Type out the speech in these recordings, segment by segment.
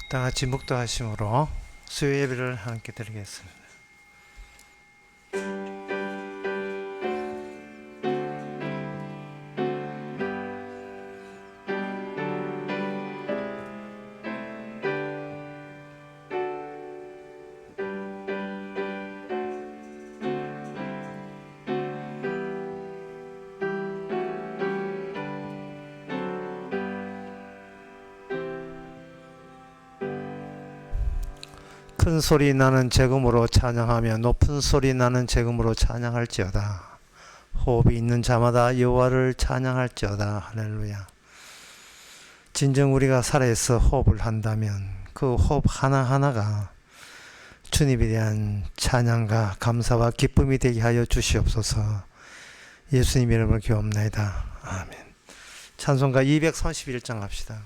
다 같이 묵도하심으로 수요 예배를 함께 드리겠습니다. 큰 소리 나는 재금으로 찬양하며 높은 소리 나는 재금으로 찬양할지어다. 호흡이 있는 자마다 여호와를 찬양할지어다. 할렐루야. 진정 우리가 살아있어 호흡을 한다면 그 호흡 하나하나가 주님에 대한 찬양과 감사와 기쁨이 되게 하여 주시옵소서. 예수님 이름으로 기도합나이다. 아멘. 찬송가 231장 합시다.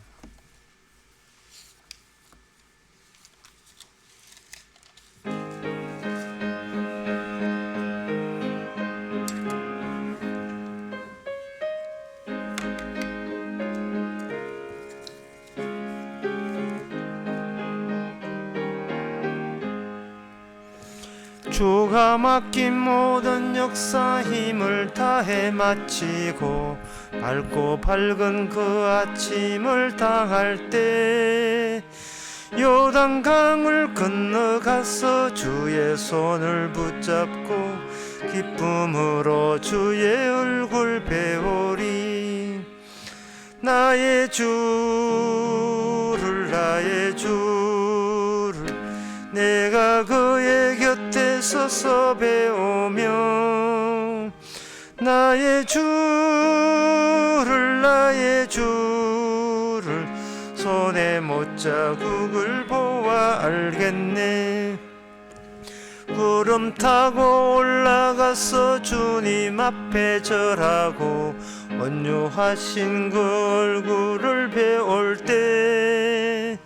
주가 맡긴 모든 역사 힘을 다해 마치고 밝고 밝은 그 아침을 당할 때 요단강을 건너가서 주의 손을 붙잡고 기쁨으로 주의 얼굴 배우리. 나의 주를 내가 그의 곁에 서서 배우며 나의 주를 손에 못자국을 보아 알겠네. 구름 타고 올라가서 주님 앞에 절하고 온유하신 그 얼굴을 배울 때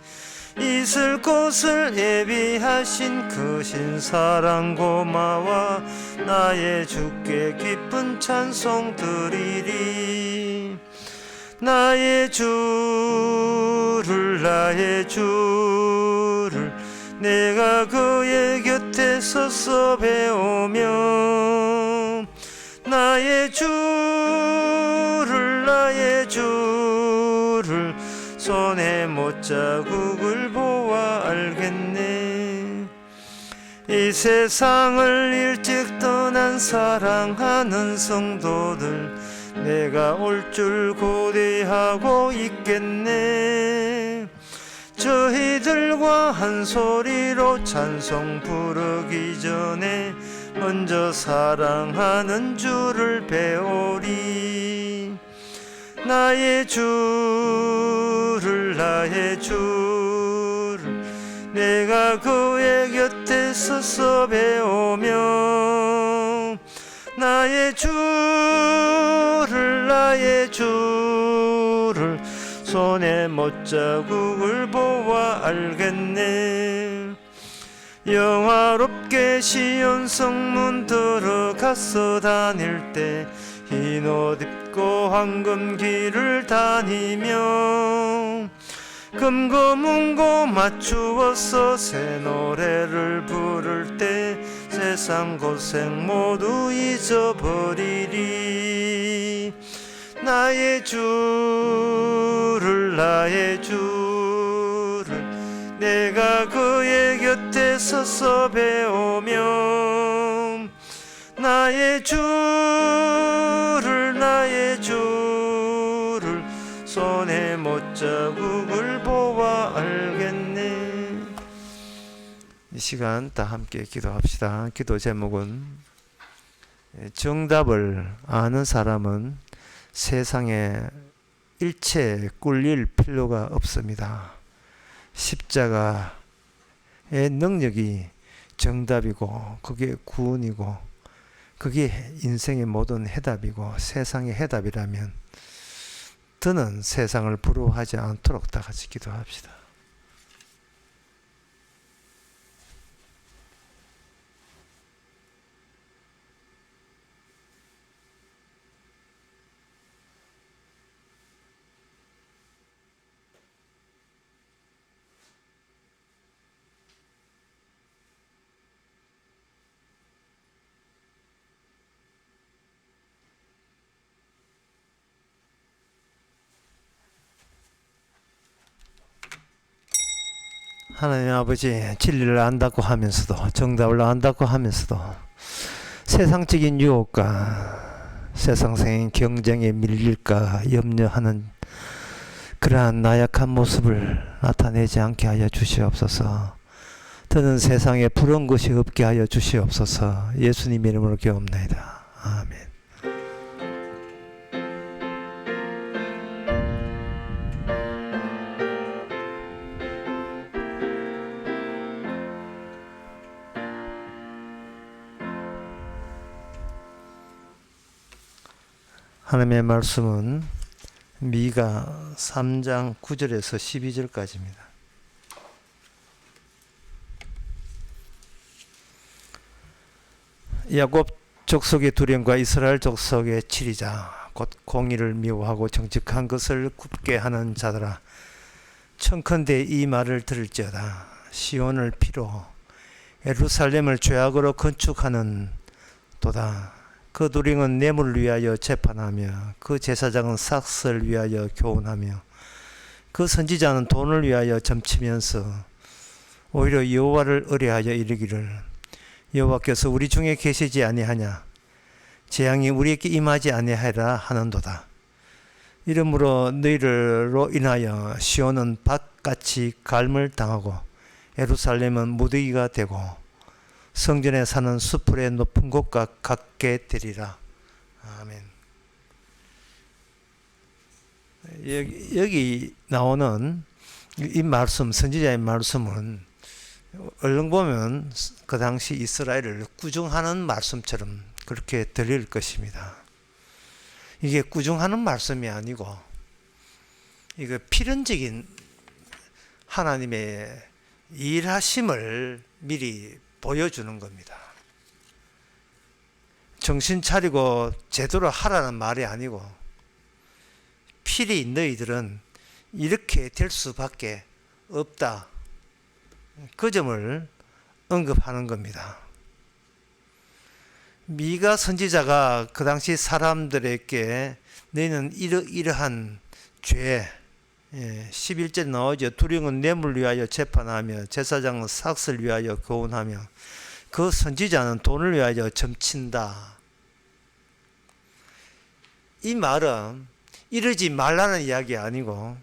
있을 곳을 예비하신 크신 사랑 고마워 나의 주께 기쁜 찬송 드리리. 나의 주를 내가 그의 곁에 서서 배우며 나의 주를 손에 못자국을 보아 알겠네. 이 세상을 일찍 떠난 사랑하는 성도들 내가 올 줄 고대하고 있겠네. 저희들과 한 소리로 찬송 부르기 전에 먼저 사랑하는 주를 배우리. 나의 주를 내가 그의 곁에 서서 배우며 나의 주를 손에 못자국을 보아 알겠네. 영화롭게 시온 성문 들어가서 다닐 때 흰 옷 입고 황금 길을 다니며 금고문고 맞추어서 새 노래를 부를 때 세상 고생 모두 잊어버리리. 나의 주를 내가 그의 곁에 서서 배우며 나의 주를 손에 못자국을 보아 알겠네. 이 시간 다 함께 기도합시다. 기도 제목은 정답을 아는 사람은 세상에 일체 꿀릴 필요가 없습니다. 십자가의 능력이 정답이고 그게 구원이고 그게 인생의 모든 해답이고 세상의 해답이라면 더는 세상을 부러워하지 않도록 다 같이 기도합시다. 하나님 아버지, 진리를 안다고 하면서도, 정답을 안다고 하면서도 세상적인 유혹과 세상적인 경쟁에 밀릴까 염려하는 그러한 나약한 모습을 나타내지 않게 하여 주시옵소서. 더는 세상에 부러운 것이 없게 하여 주시옵소서. 예수님 이름으로 기도합니다. 아멘. 하나님의 말씀은 미가 3장 9절에서 12절까지입니다. 야곱 족속의 두려움과 이스라엘 족속의 치리자 곧 공의를 미워하고 정직한 것을 굽게 하는 자들아, 청컨대 이 말을 들을지어다. 시온을 피로 예루살렘을 죄악으로 건축하는 도다. 그 두령은 뇌물을 위하여 재판하며 그 제사장은 삭슬을 위하여 교훈하며 그 선지자는 돈을 위하여 점치면서 오히려 여호와를 의뢰하여 이르기를 여호와께서 우리 중에 계시지 아니하냐, 재앙이 우리에게 임하지 아니하리라 하는도다. 이러므로 너희로 인하여 시온은 밭같이 갈물 당하고 예루살렘은 무더기가 되고 성전에 사는 수풀의 높은 곳과 같게 되리라. 아멘. 여기 나오는 이 말씀, 선지자의 말씀은 얼른 보면 그 당시 이스라엘을 꾸중하는 말씀처럼 그렇게 들릴 것입니다. 이게 꾸중하는 말씀이 아니고 이거 필연적인 하나님의 일하심을 미리 보여주는 겁니다. 정신 차리고 제대로 하라는 말이 아니고 필히 너희들은 이렇게 될 수밖에 없다, 그 점을 언급하는 겁니다. 미가 선지자가 그 당시 사람들에게 너희는 이러한 죄, 11절 나오죠. 두령은 뇌물을 위하여 재판하며 제사장은 삭슬을 위하여 교훈하며 그 선지자는 돈을 위하여 점친다. 이 말은 이러지 말라는 이야기 아니고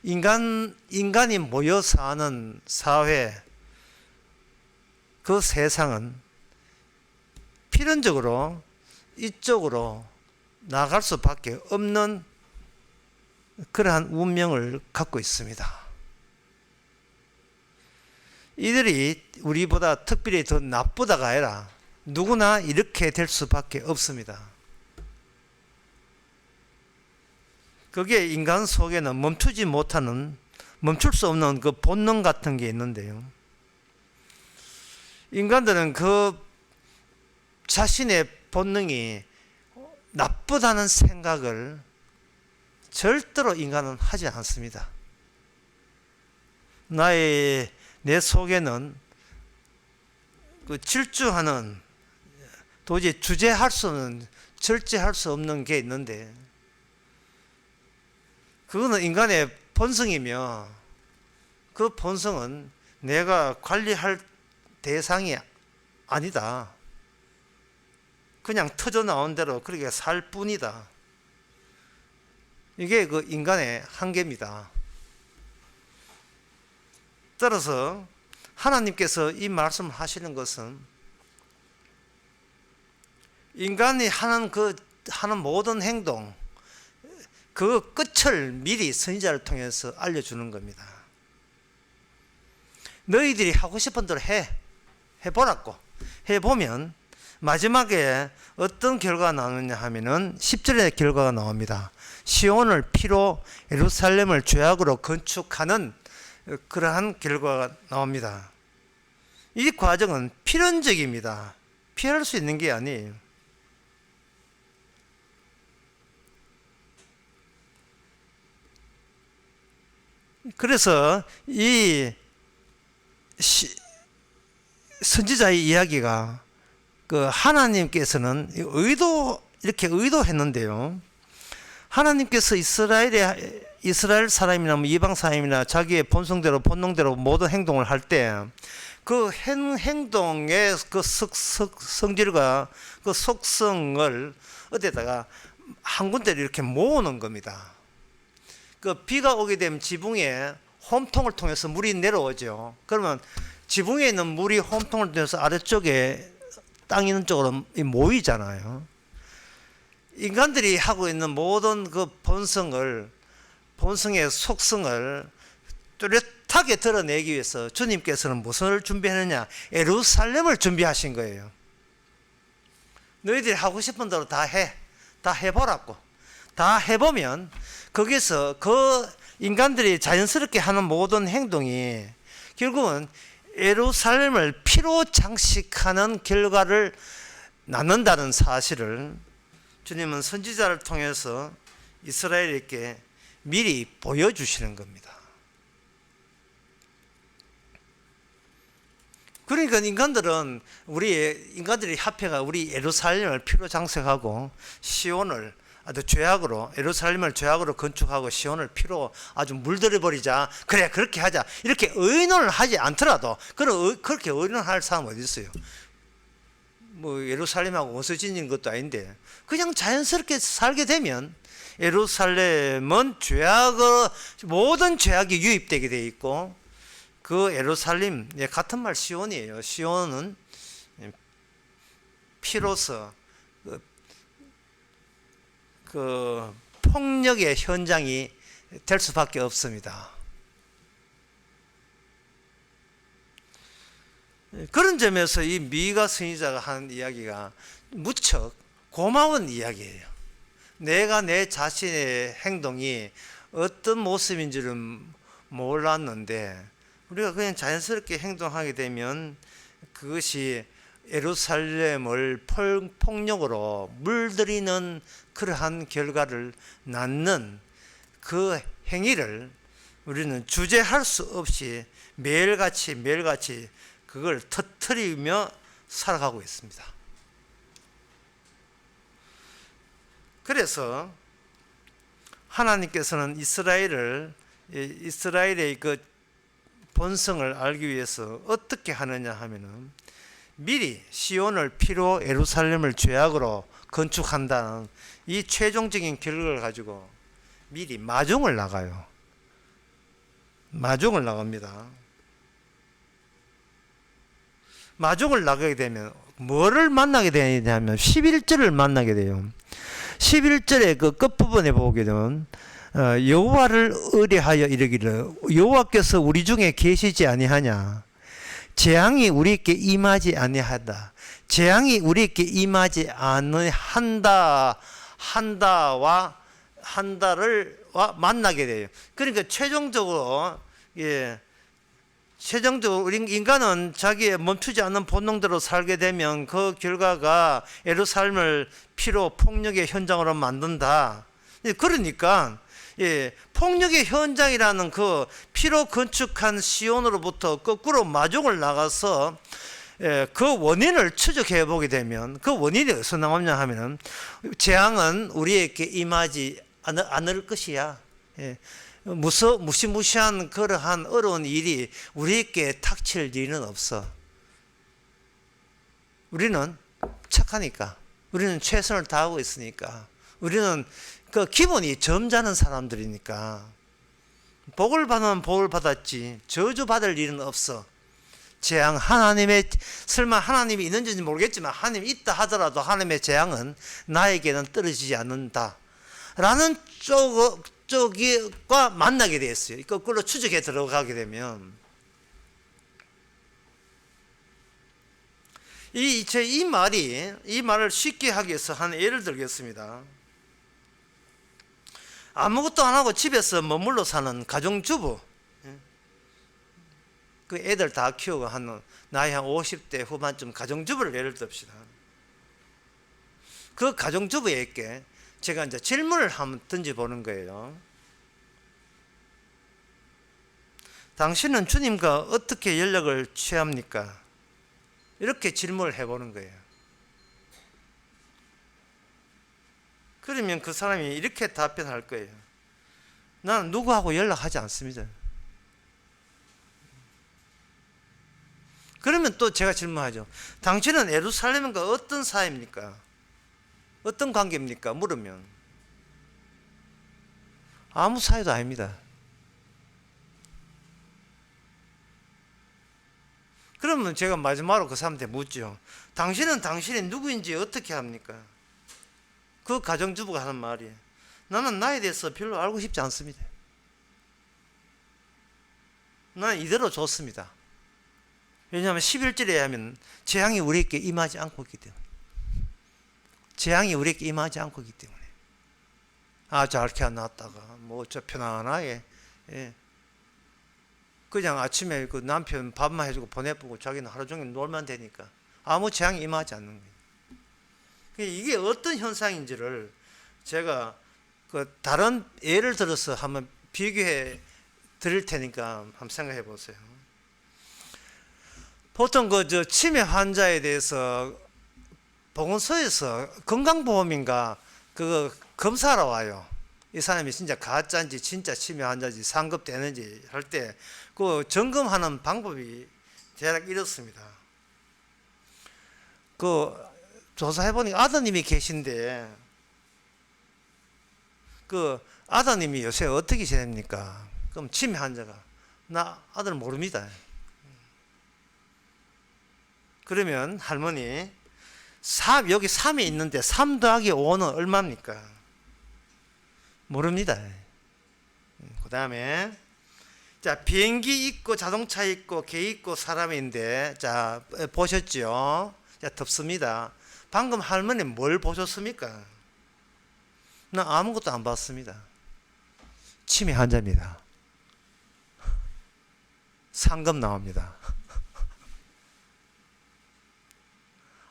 인간이 모여 사는 사회, 그 세상은 필연적으로 이쪽으로 나갈 수밖에 없는 그러한 운명을 갖고 있습니다. 이들이 우리보다 특별히 더 나쁘다가 아니라 누구나 이렇게 될 수밖에 없습니다. 그게 인간 속에는 멈출 수 없는 그 본능 같은 게 있는데요. 인간들은 그 자신의 본능이 나쁘다는 생각을 절대로 인간은 하지 않습니다. 내 속에는 그 질주하는, 도저히 절제할 수 없는 게 있는데, 그거는 인간의 본성이며, 그 본성은 내가 관리할 대상이 아니다. 그냥 터져 나온 대로 그렇게 살 뿐이다. 이게 그 인간의 한계입니다. 따라서 하나님께서 이 말씀을 하시는 것은 인간이 하는 모든 행동, 그 끝을 미리 선지자를 통해서 알려주는 겁니다. 너희들이 하고 싶은 대로 해보라고. 해보면 마지막에 어떤 결과가 나오느냐 하면은 10절의 결과가 나옵니다. 시온을 피로 예루살렘을 죄악으로 건축하는 그러한 결과가 나옵니다. 이 과정은 필연적입니다. 피할 수 있는 게 아니에요. 그래서 이 선지자의 이야기가 그 하나님께서는 이렇게 의도했는데요. 하나님께서 이스라엘 사람이나 뭐 이방 사람이나 자기의 본성대로 본능대로 모든 행동을 할 때 그 행동의 그 성질과 그 속성을 어디다가 한 군데로 이렇게 모으는 겁니다. 그 비가 오게 되면 지붕에 홈통을 통해서 물이 내려오죠. 그러면 지붕에 있는 물이 홈통을 통해서 아래쪽에 땅 있는 쪽으로 모이잖아요. 인간들이 하고 있는 모든 그 본성의 속성을 뚜렷하게 드러내기 위해서 주님께서는 무엇을 준비했느냐? 예루살렘을 준비하신 거예요. 너희들이 하고 싶은 대로 다 해보라고. 다 해보면 거기서 그 인간들이 자연스럽게 하는 모든 행동이 결국은 예루살렘을 피로 장식하는 결과를 낳는다는 사실을 주님은 선지자를 통해서 이스라엘에게 미리 보여주시는 겁니다. 그러니까 인간들이 합해가 우리 예루살렘을 피로 장식하고 시온을 아주 죄악으로, 예루살렘을 죄악으로 건축하고 시온을 피로 아주 물들여 버리자. 그래, 그렇게 하자. 이렇게 의논을 하지 않더라도 그렇게 의논할 사람 어디 있어요? 뭐 예루살렘하고 원수 지닌 것도 아닌데 그냥 자연스럽게 살게 되면 예루살렘은 모든 죄악이 유입되게 돼 있고, 그 예루살렘, 같은 말 시온이에요. 시온은 피로서 그 폭력의 현장이 될 수밖에 없습니다. 그런 점에서 이 미가 선지자가 하는 이야기가 무척 고마운 이야기예요. 내가 내 자신의 행동이 어떤 모습인지를 몰랐는데 우리가 그냥 자연스럽게 행동하게 되면 그것이 예루살렘을 폭력으로 물들이는 그러한 결과를 낳는 그 행위를 우리는 주제할 수 없이 매일같이 그걸 터뜨리며 살아가고 있습니다. 그래서 하나님께서는 이스라엘의 그 본성을 알기 위해서 어떻게 하느냐 하면은 미리 시온을 피로 예루살렘을 죄악으로 건축한다는 이 최종적인 결과를 가지고 미리 마중을 나갑니다. 마중을 나가게 되면 뭐를 만나게 되냐면 11절을 만나게 돼요. 11절의 그 끝부분에 보게 되면 여호와를 의뢰하여 이르기를 여호와께서 우리 중에 계시지 아니하냐. 재앙이 우리에게 임하지 아니하다. 재앙이 우리에게 임하지 아니한다와 만나게 돼요. 그러니까 최종적으로 우리 인간은 자기의 멈추지 않는 본능대로 살게 되면 그 결과가 예루살렘을 피로 폭력의 현장으로 만든다. 그러니까 폭력의 현장이라는 그 피로 건축한 시온으로부터 거꾸로 마중을 나가서 그 원인을 추적해 보게 되면 그 원인이 어디서 나오냐 하면은 재앙은 우리에게 임하지 않을 것이야. 무시무시한 그러한 어려운 일이 우리에게 닥칠 일은 없어. 우리는 착하니까, 우리는 최선을 다하고 있으니까, 우리는 그 기본이 점잖은 사람들이니까 복을 받으면 복을 받았지 저주 받을 일은 없어. 재앙, 설마 하나님이 있는지는 모르겠지만 하나님이 있다 하더라도 하나님의 재앙은 나에게는 떨어지지 않는다 라는 쪽과 만나게 되었어요. 거꾸로 추적에 들어가게 되면 이 말을 쉽게 하기 위해서 한 예를 들겠습니다. 아무것도 안 하고 집에서 머물러 사는 가정주부, 그 애들 다 키우고 나이 한 50대 후반쯤 가정주부를 예를 듭시다. 그 가정주부에게 제가 이제 질문을 한번 던져보는 거예요. 당신은 주님과 어떻게 연락을 취합니까? 이렇게 질문을 해보는 거예요. 그러면 그 사람이 이렇게 답변할 거예요. 나는 누구하고 연락하지 않습니다. 그러면 또 제가 질문하죠. 당신은 예루살렘과 어떤 사이입니까? 어떤 관계입니까? 물으면 아무 사이도 아닙니다. 그러면 제가 마지막으로 그 사람한테 묻죠. 당신은 당신이 누구인지 어떻게 합니까? 그 가정주부가 하는 말이, 나는 나에 대해서 별로 알고 싶지 않습니다. 나는 이대로 좋습니다. 왜냐하면 11절에 하면 재앙이 우리에게 임하지 않고 있기 때문에. 재앙이 우리에게 임하지 않고 있기 때문에. 아, 저렇게 놨다가 뭐 저 편안하게, 예. 그냥 아침에 그 남편 밥만 해주고 보내보고 자기는 하루 종일 놀면 되니까 아무 재앙이 임하지 않는 거예요. 이게 어떤 현상인지를 제가 그 다른 예를 들어서 한번 비교해 드릴 테니까 한번 생각해 보세요. 보통 그 저 치매 환자에 대해서 보건소에서 건강보험인가 그거 검사하러 와요. 이 사람이 진짜 가짜인지 진짜 치매 환자인지 상급되는지 할 때 그 점검하는 방법이 대략 이렇습니다. 그 조사해보니까 아드님이 계신데 그 아드님이 요새 어떻게 지냅니까? 그럼 치매 환자가 나 아들 모릅니다. 그러면 할머니 여기 3이 있는데 3 더하기 5는 얼마입니까? 모릅니다. 그 다음에 자, 비행기 있고 자동차 있고 개 있고 사람인데, 자, 보셨죠? 자, 덥습니다. 방금 할머니 뭘 보셨습니까? 나 아무것도 안 봤습니다. 치매 환자입니다. 상급 나옵니다.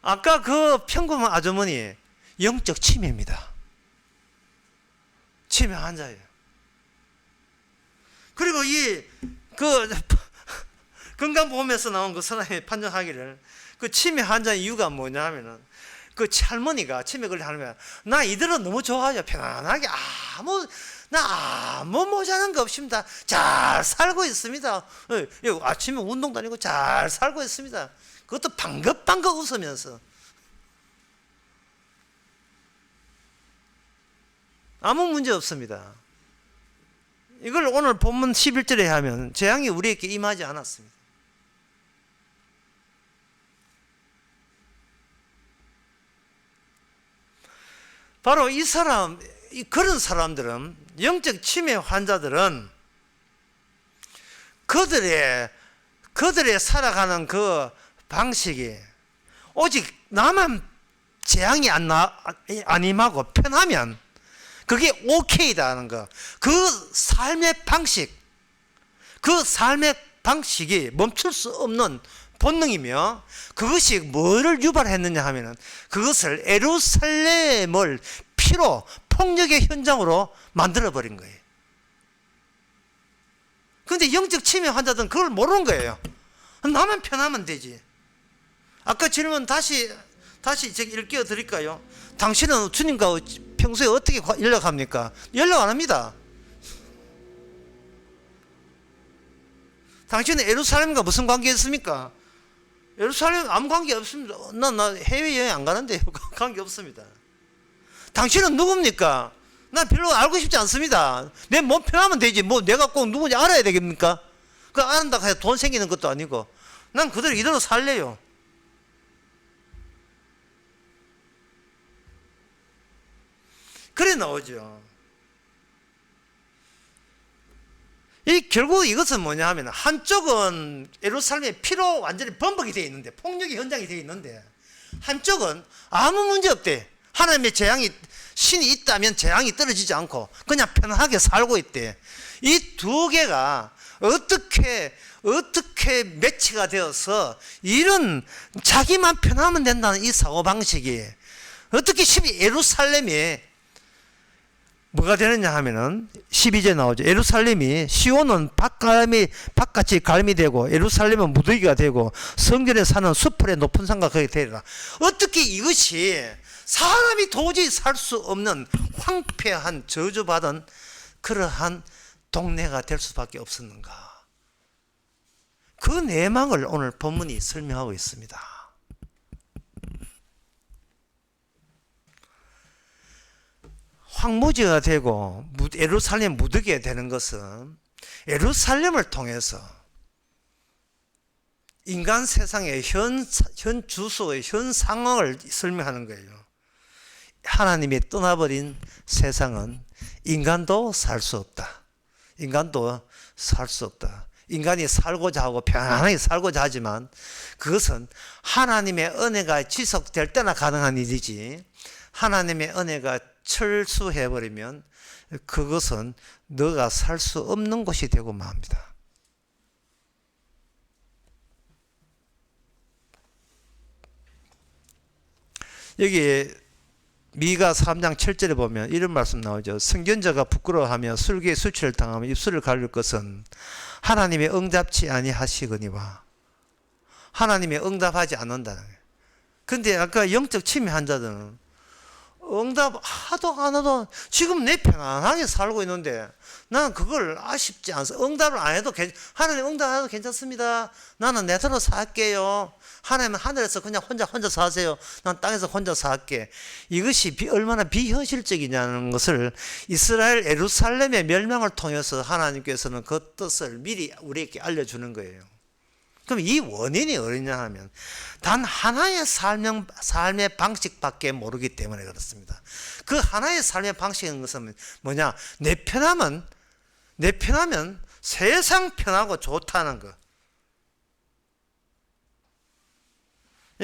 아까 그 평범한 아주머니 영적 치매입니다. 치매 환자예요. 그리고 그 건강보험에서 나온 그 사람이 판정하기를 그 치매 환자의 이유가 뭐냐 하면은 그 할머니가 치매 걸린 할머니가 나 이대로 너무 좋아요. 편안하게 나 아무 모자란 거 없습니다. 잘 살고 있습니다. 아침에 운동 다니고 잘 살고 있습니다. 그것도 방긋방긋 웃으면서 아무 문제 없습니다. 이걸 오늘 본문 11절에 하면 재앙이 우리에게 임하지 않았습니다. 바로 그런 사람들은, 영적 치매 환자들은 그들의 살아가는 그 방식이 오직 나만 재앙이 안 임하고 편하면 그게 오케이다 하는 거. 그 삶의 방식이 멈출 수 없는 본능이며, 그것이 뭐를 유발했느냐 하면은 그것을 예루살렘을 피로 폭력의 현장으로 만들어 버린 거예요. 그런데 영적 치매 환자들은 그걸 모르는 거예요. 나만 편하면 되지. 아까 질문 다시 제가 일깨워 드릴까요? 당신은 주님과 평소에 어떻게 연락합니까? 연락 안 합니다. 당신은 예루살렘과 무슨 관계 있습니까? 예루살렘 아무 관계 없습니다. 나 해외여행 안 가는데 관계 없습니다. 당신은 누굽니까? 난 별로 알고 싶지 않습니다. 내 몸 편하면 되지. 뭐 내가 꼭 누군지 알아야 되겠습니까? 그 안다고 해서 돈 생기는 것도 아니고. 난 그대로 이대로 살래요. 그래 나오죠. 결국 이것은 뭐냐 하면, 한쪽은 예루살렘의 피로 완전히 범벅이 되어 있는데, 폭력의 현장이 되어 있는데, 한쪽은 아무 문제 없대. 하나님의 신이 있다면 재앙이 떨어지지 않고 그냥 편하게 살고 있대. 이 두 개가 어떻게 매치가 되어서 이런 자기만 편하면 된다는 이 사고방식이 어떻게 예루살렘이 뭐가 되느냐 하면은 12절 나오죠. 예루살렘이, 시온은 밭같이 갈미 되고 예루살렘은 무더기가 되고 성전에 사는 수풀의 높은 산과 거기 되리라. 어떻게 이것이 사람이 도저히 살 수 없는 황폐한 저주받은 그러한 동네가 될 수밖에 없었는가? 그 내막을 오늘 본문이 설명하고 있습니다. 황무지가 되고 예루살렘 무더기가 되는 것은 예루살렘을 통해서 인간 세상의 현 주소의 현 상황을 설명하는 거예요. 하나님이 떠나버린 세상은 인간도 살 수 없다. 인간도 살 수 없다. 인간이 살고자 하고 편안하게 살고자 하지만 그것은 하나님의 은혜가 지속될 때나 가능한 일이지, 하나님의 은혜가 철수해버리면 그것은 너가 살 수 없는 곳이 되고 맙니다. 여기 미가 3장 7절에 보면 이런 말씀 나오죠. 선견자가 부끄러워하며 술기에 수치를 당하며 입술을 가릴 것은 하나님의 응답치 아니하시거니와. 하나님의 응답하지 않는다는 거예요. 근데 아까 영적 침해한 자들은 응답 하도 안 해도 지금 내 편안하게 살고 있는데 나는 그걸 아쉽지 않습니다. 응답을 안 해도 하나님 응답 안 해도 괜찮습니다. 나는 내대로 살게요. 하나님은 하늘에서 그냥 혼자 사세요. 난 땅에서 혼자 살게. 이것이 얼마나 비현실적이냐는 것을 이스라엘 예루살렘의 멸망을 통해서 하나님께서는 그 뜻을 미리 우리에게 알려주는 거예요. 그럼 이 원인이 어디냐 하면 단 하나의 삶의 방식밖에 모르기 때문에 그렇습니다. 그 하나의 삶의 방식인 것은 뭐냐? 내 편하면 세상 편하고 좋다는 거.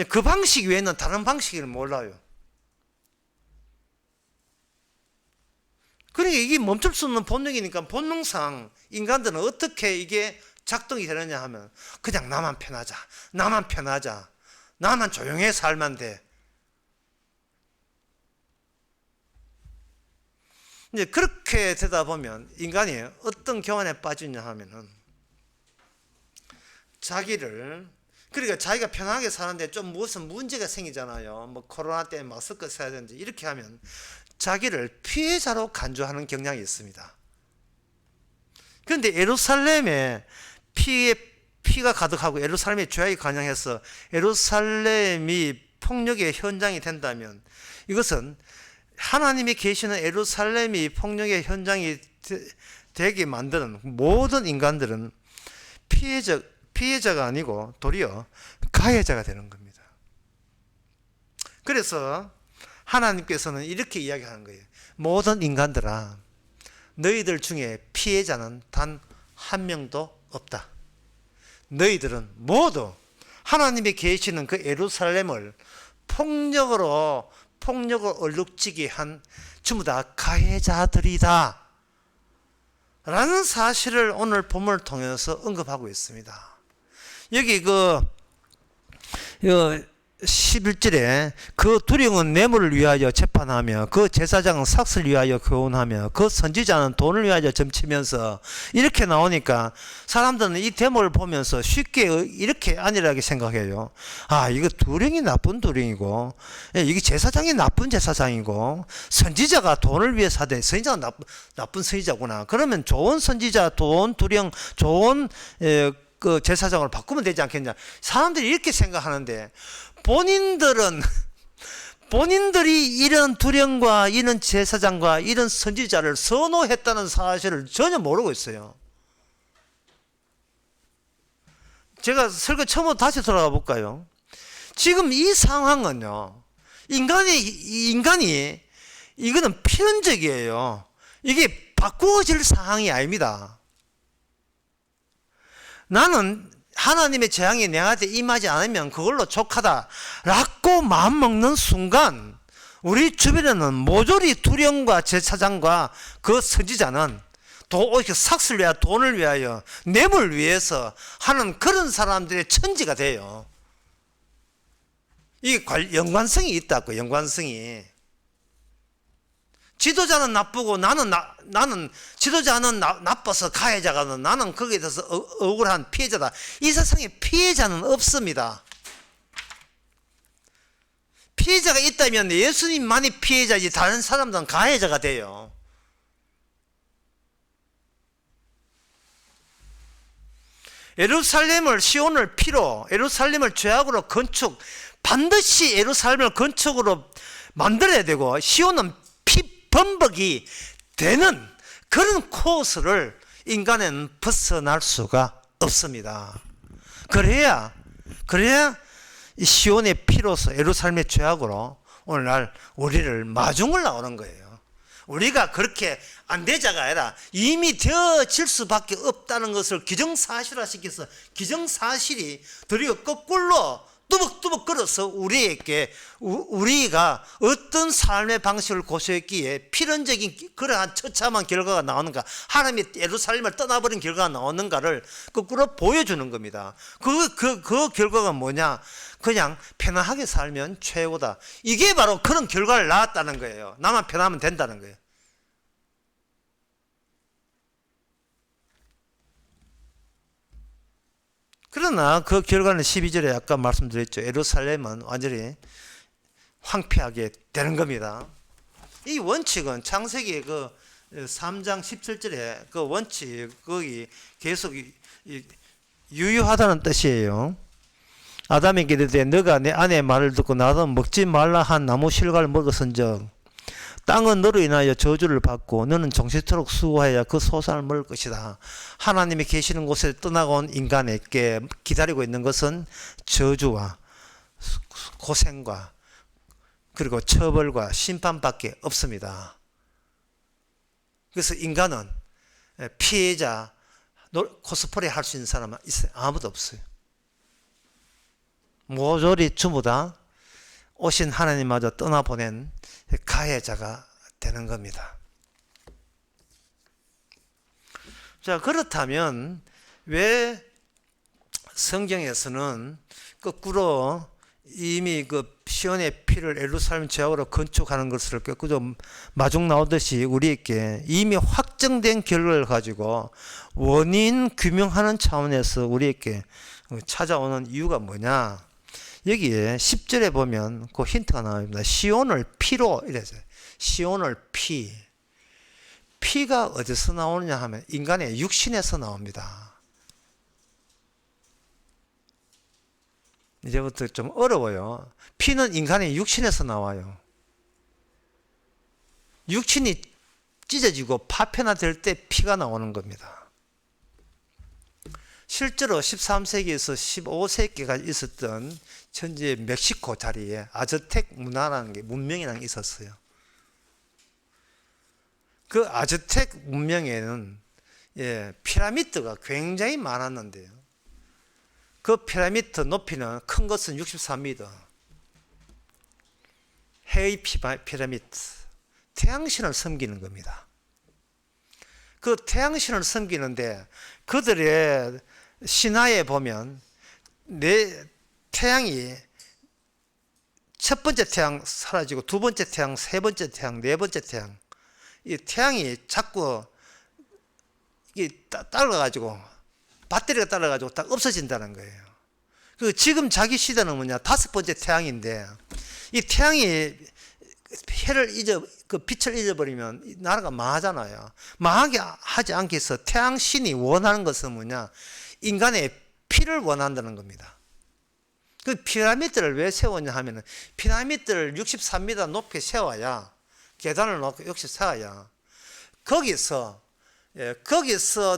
그 방식 외에는 다른 방식을 몰라요. 그러니까 이게 멈출 수 없는 본능이니까 본능상 인간들은 어떻게 이게 작동이 되느냐 하면 그냥 나만 편하자. 나만 조용히 살면 돼. 이제 그렇게 되다 보면 인간이 어떤 교환에 빠지냐 하면은 그러니까 자기가 편하게 사는데 좀 무슨 문제가 생기잖아요. 뭐 코로나 때문에 마스크 써야 되는지 이렇게 하면 자기를 피해자로 간주하는 경향이 있습니다. 그런데 예루살렘에 피가 가득하고 예루살렘에 죄악이 관영해서 예루살렘이 폭력의 현장이 된다면 이것은 하나님이 계시는 예루살렘이 폭력의 현장이 되게 만드는 모든 인간들은 피해자가 아니고 도리어 가해자가 되는 겁니다. 그래서 하나님께서는 이렇게 이야기하는 거예요. 모든 인간들아, 너희들 중에 피해자는 단 한 명도 없다. 너희들은 모두 하나님이 계시는 그 예루살렘을 폭력을 얼룩지게 한 전부 다 가해자들이다 라는 사실을 오늘 본문을 통해서 언급하고 있습니다. 여기 11절에 그 두령은 뇌물을 위하여 재판하며 그 제사장은 삭슬 위하여 교훈하며 그 선지자는 돈을 위하여 점치면서 이렇게 나오니까 사람들은 이 대목을 보면서 쉽게 이렇게 안일하게 생각해요. 아, 이거 두령이 나쁜 두령이고 이게 제사장이 나쁜 제사장이고 선지자가 돈을 위해서 하되 선지자가 나쁜 선지자구나. 그러면 좋은 선지자, 좋은 두령, 좋은 그 제사장을 바꾸면 되지 않겠냐. 사람들이 이렇게 생각하는데 본인들이 이런 두령과 이런 제사장과 이런 선지자를 선호했다는 사실을 전혀 모르고 있어요. 제가 설교 처음부터 다시 돌아가 볼까요? 지금 이 상황은요, 인간이 이거는 필연적이에요. 이게 바꾸어질 상황이 아닙니다. 나는 하나님의 재앙이 내한테 임하지 않으면 그걸로 족하다라고 마음먹는 순간 우리 주변에는 모조리 두령과 제사장과 그 선지자는 이렇게 삭슬 위하여 돈을 위하여 뇌물 위해서 하는 그런 사람들의 천지가 돼요. 이게 연관성이 있다고. 연관성이. 지도자는 나쁘고 나는 지도자는 나빠서 가해자가 나는 거기에 대해서 억울한 피해자다. 이 세상에 피해자는 없습니다. 피해자가 있다면 예수님만이 피해자지 다른 사람들은 가해자가 돼요. 예루살렘을 시온을 피로 예루살렘을 죄악으로 건축 반드시 예루살렘을 건축으로 만들어야 되고 시온은 피범벅이 되는 그런 코스를 인간은 벗어날 수가 없습니다. 그래야 시온의 피로서 예루살렘의 죄악으로 오늘날 우리를 마중을 나오는 거예요. 우리가 그렇게 안 되자가 아니라 이미 되어질 수밖에 없다는 것을 기정사실화시켜서 기정사실이 드디어 거꾸로 뚜벅뚜벅 걸어서 우리가 어떤 삶의 방식을 고수했기에 필연적인 그러한 처참한 결과가 나오는가, 하나님이 예루살렘을 떠나버린 결과가 나오는가를 거꾸로 보여주는 겁니다. 그 결과가 뭐냐? 그냥 편안하게 살면 최고다. 이게 바로 그런 결과를 낳았다는 거예요. 나만 편하면 된다는 거예요. 그러나 그 결과는 12절에 아까 말씀드렸죠. 예루살렘은 완전히 황폐하게 되는 겁니다. 이 원칙은 창세기 그 3장 17절에 그 원칙 거기 계속 유효하다는 뜻이에요. 아담에게 이르되 너가 내 아내의 말을 듣고 나도 먹지 말라 한 나무 실과를 먹었은즉 땅은 너로 인하여 저주를 받고 너는 정신토록 수고하여 그 소산을 먹을 것이다. 하나님이 계시는 곳에 떠나고 온 인간에게 기다리고 있는 것은 저주와 고생과 그리고 처벌과 심판밖에 없습니다. 그래서 인간은 피해자 코스프레 할 수 있는 사람은 아무도 없어요. 모조리 전부 다 오신 하나님마저 떠나보낸 가해자가 되는 겁니다. 자, 그렇다면 왜 성경에서는 거꾸로 이미 그 시온의 피를 예루살렘 죄악으로 건축하는 것을 거꾸로 마중 나오듯이 우리에게 이미 확정된 결과를 가지고 원인 규명하는 차원에서 우리에게 찾아오는 이유가 뭐냐? 여기에 10절에 보면 그 힌트가 나옵니다. 시온을 피로 이래서 시온을 피가 어디서 나오느냐 하면 인간의 육신에서 나옵니다. 이제부터 좀 어려워요. 피는 인간의 육신에서 나와요. 육신이 찢어지고 파편화될 때 피가 나오는 겁니다. 실제로 13세기에서 15세기까지 있었던 현재 멕시코 자리에 아즈텍 문화라는 게 문명이라는 게 있었어요. 그 아즈텍 문명에는 피라미드가 굉장히 많았는데요. 그 피라미드 높이는 큰 것은 63m. 헤이 피라미드. 태양신을 섬기는 겁니다. 그 태양신을 섬기는데 그들의 신화에 보면 태양이 첫 번째 태양 사라지고 두 번째 태양, 세 번째 태양, 네 번째 태양, 이 태양이 자꾸 이게 따라가지고 배터리가 따라가지고 딱 없어진다는 거예요. 그 지금 자기 시대는 뭐냐? 다섯 번째 태양인데 이 태양이 그 빛을 잊어버리면 나라가 망하잖아요. 망하게 하지 않기 위해서 태양신이 원하는 것은 뭐냐? 인간의 피를 원한다는 겁니다. 그 피라미드를 왜 세웠냐 하면은 피라미드를 63m 높이 세워야 계단을 놓고 역시 세워야 거기서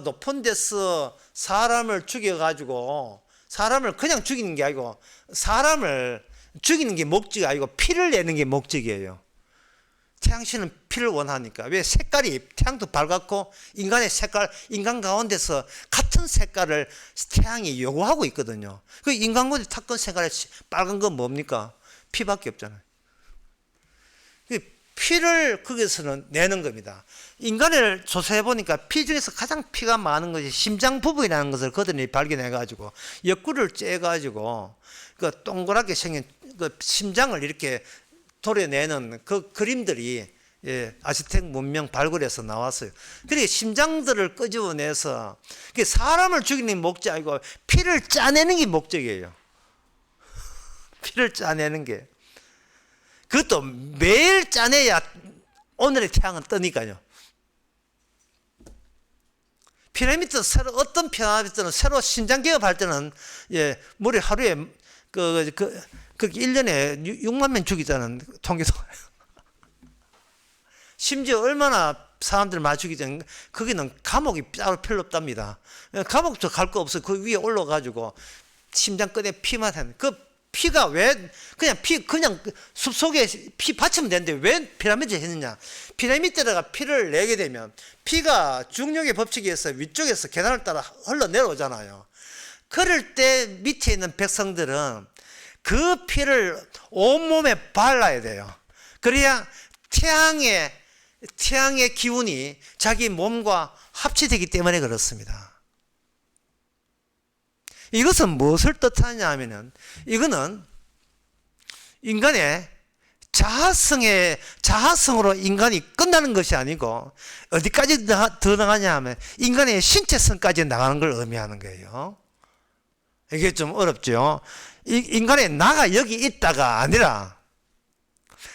높은 데서 사람을 죽여가지고 사람을 그냥 죽이는 게 아니고 사람을 죽이는 게 목적이 아니고 피를 내는 게 목적이에요. 태양신은 피를 원하니까. 왜? 색깔이 태양도 밝았고 인간의 색깔, 인간 가운데서 같은 색깔을 태양이 요구하고 있거든요. 그 인간 가운데 탁건 색깔의 빨간 건 뭡니까? 피밖에 없잖아요. 피를 거기서는 내는 겁니다. 인간을 조사해 보니까 피 중에서 가장 피가 많은 것이 심장 부분이라는 것을 그들이 발견해 가지고 옆구리를 째 가지고 그 동그랗게 생긴 그 심장을 이렇게 도려내는 그 그림들이 아즈텍 문명 발굴에서 나왔어요. 그러니까 심장들을 끄집어내서 사람을 죽이는 목적이 아니고 피를 짜내는 게 목적이에요. 피를 짜내는 게. 그것도 매일 짜내야 오늘의 태양은 뜨니까요. 피라미드 새로 어떤 피라미드는 새로 신장 개업할 때는 머리 하루에 그 1년에 6만 명 죽이자는 통계도 심지어 얼마나 사람들 많이 죽이자는 거기는 감옥이 따로 별로 없답니다. 감옥도 갈 거 없어. 그 위에 올라가지고 심장 끝에 피만 하는 그 피가 왜 그냥 숲속에 피 받치면 되는데 왜 피라미드 했느냐? 피라미드에다가 피를 내게 되면 피가 중력의 법칙에 의해서 위쪽에서 계단을 따라 흘러내려오잖아요. 그럴 때 밑에 있는 백성들은 그 피를 온몸에 발라야 돼요. 그래야 태양의 기운이 자기 몸과 합치되기 때문에 그렇습니다. 이것은 무엇을 뜻하냐 하면은, 이거는 인간의 자아성으로 인간이 끝나는 것이 아니고, 어디까지 더 나가냐 하면, 인간의 신체성까지 나가는 걸 의미하는 거예요. 이게 좀 어렵죠. 인간의 나가 여기 있다가 아니라,